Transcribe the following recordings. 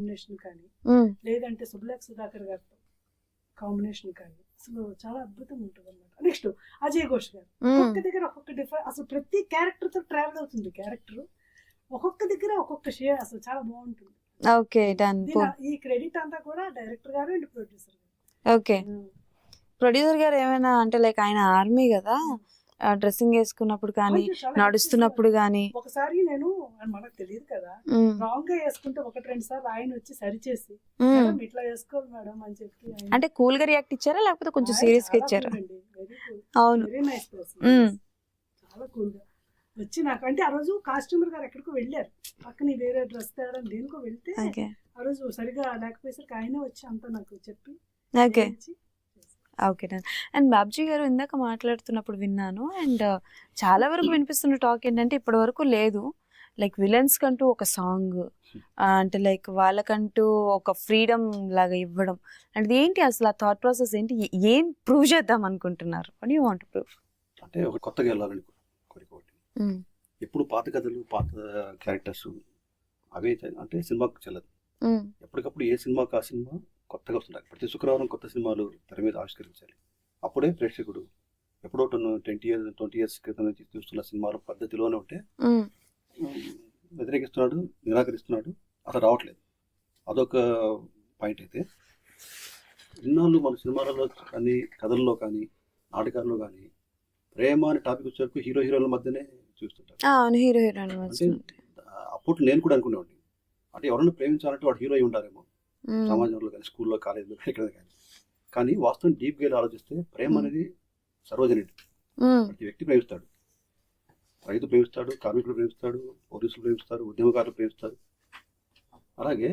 Combination కానీ లేదంటే సుబ్బలక్ష్మి సుధాకర్ గారితో కాంబినేషన్ కానీ అసలు చాలా అద్భుతంగా ఉంటుంది అనమాట. నెక్స్ట్ అజయ్ ఘోష్ గారు ఒక్కొక్క దగ్గర ఒక్కొక్క డిఫరెంట్, అసలు ప్రతి క్యారెక్టర్ తో ట్రావెల్ అవుతుంది. క్యారెక్టర్ ఒక్కొక్క దగ్గర ఒక్కొక్క షేర్ అసలు చాలా బాగుంటుంది. Okay done. ఈ క్రెడిట్ అంతా కూడా డైరెక్టర్ గారు అండ్ ప్రొడ్యూసర్ గారు. ఓకే ప్రొడ్యూసర్ గారు ఏమైనా అంటే లైక్ ఆయన ఆర్మీ కదా, డ్రెస్సింగ్ వేసుకున్నప్పుడు కానీ నడుస్తున్నప్పుడు కానీ ఒకసారి నేను మనకు తెలియదు కదా, రాంగ్ గా వేసుకుంటే ఒకటి రెండు సార్లు ఆయన వచ్చి సరిచేసి ఇట్లా వేసుకోవాలి మేడం అని చెప్పి, అంటే కూల్ గా రియాక్ట్ ఇచ్చారా లేకపోతే కొంచెం సీరియస్ గా ఇచ్చారా? అవును, వెరీ నైస్ పర్సన్, చాలా కూల్ గా వచ్చి నాకు, అంటే ఆ రోజు కాస్ట్యూమర్ గారు ఎక్కడికో వెళ్ళారు పక్కన వేరే డ్రెస్ తేయడం దేనికో వెళ్తే ఆ రోజు సరిగా లేకపోయేసరికి ఆయనే వచ్చి అంతా నాకు చెప్పి okay okay done. And Babji గారు ఇందాక మాట్లాడుతున్నప్పుడు విన్నాను, అండ్ చాలా వరకు వినిపిస్తున్న టాక్ ఏంటంటే ఇప్పటి వరకు లేదు, లైక్ విలన్స్ కంటూ ఒక సాంగ్, అంటే లైక్ వాళ్ళకంటూ ఒక ఫ్రీడమ్ లాగా ఇవ్వడం అంటే ఏంటి అసలు ఆ థాట్ ప్రాసెస్ ఏంటి, ఏం ప్రూవ్ చేద్దాం అనుకుంటున్నారు? What you want to prove? అంటే ఒక కొత్తగా వెళ్ళాలని కోరికోటి. ఎప్పుడు పాత కథలు పాత క్యారెక్టర్స్ అవే అంటే సినిమాకు చెల్లదు. ఎప్పటికప్పుడు ఏ సినిమాకి ఆ సినిమా కొత్తగా వస్తుంటాయి. ప్రతి శుక్రవారం కొత్త సినిమాలు తెర మీద ఆవిష్కరించాలి. అప్పుడే ప్రేక్షకుడు ఎప్పుడో 20 years క్రితం నుంచి చూస్తున్న సినిమాల పద్ధతిలోనే ఉంటే వ్యతిరేకిస్తున్నాడు, నిరాకరిస్తున్నాడు, అసలు రావట్లేదు. అదొక పాయింట్. అయితే ఇన్నాళ్ళు మన సినిమాలలో కానీ కథల్లో కానీ నాటకాల్లో కానీ ప్రేమ అనే టాపిక్ వచ్చేవరకు హీరో హీరోల మధ్యనే చూస్తుంటారు. అప్పుడు నేను కూడా అనుకునేవాడిని, అంటే ఎవరన్నా ప్రేమించాలంటే వాడు హీరో అయి ఉంటారేమో సమాజంలో కానీ స్కూల్లో కాలేజీలో ఎక్కడ కానీ వాస్తవం డీప్గా వెళ్ళి ఆలోచిస్తే ప్రేమ అనేది సర్వజనీయుడు. ప్రతి వ్యక్తి ప్రేమిస్తాడు. రైతు ప్రేమిస్తాడు, కార్మికులు ప్రేమిస్తాడు, పోలీసులు ప్రేమిస్తారు, ఉద్యమకారులు ప్రేమిస్తారు. అలాగే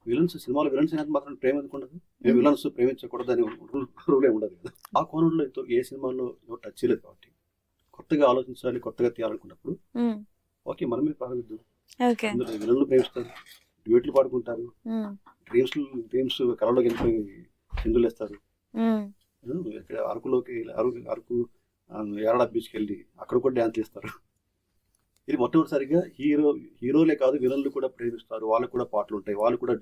విలన్స్, సినిమాలో విలన్స్ అయినంత మాత్రం ప్రేమ ఎందుకు ఉండదు? మేము విలన్స్ ప్రేమించకూడదు అని రూలే ఉండదు కదా. ఆ కోణంలో ఏ సినిమాల్లో ఎవరు టచ్ చేయలేదు. కాబట్టి కొత్తగా ఆలోచించాలి, కొత్తగా తీయాలనుకున్నప్పుడు ఓకే మనమే ప్రారంభిద్దాం. విలన్లు ప్రేమిస్తారు, డ్యూట్లు పాడుకుంటారు, డ్రీమ్స్ కళలోకి వెళ్ళిపోయి సింధులు వేస్తారు. ఇక్కడ అరకులోకి అరకు ఏరడా బీచ్కి వెళ్ళి అక్కడ కూడా డ్యాన్స్ చేస్తారు. ఇది మొట్టమొదటిసారిగా హీరోలే కాదు విలన్లు కూడా ప్రేమిస్తారు, వాళ్ళకు కూడా పాటలు ఉంటాయి, వాళ్ళు కూడా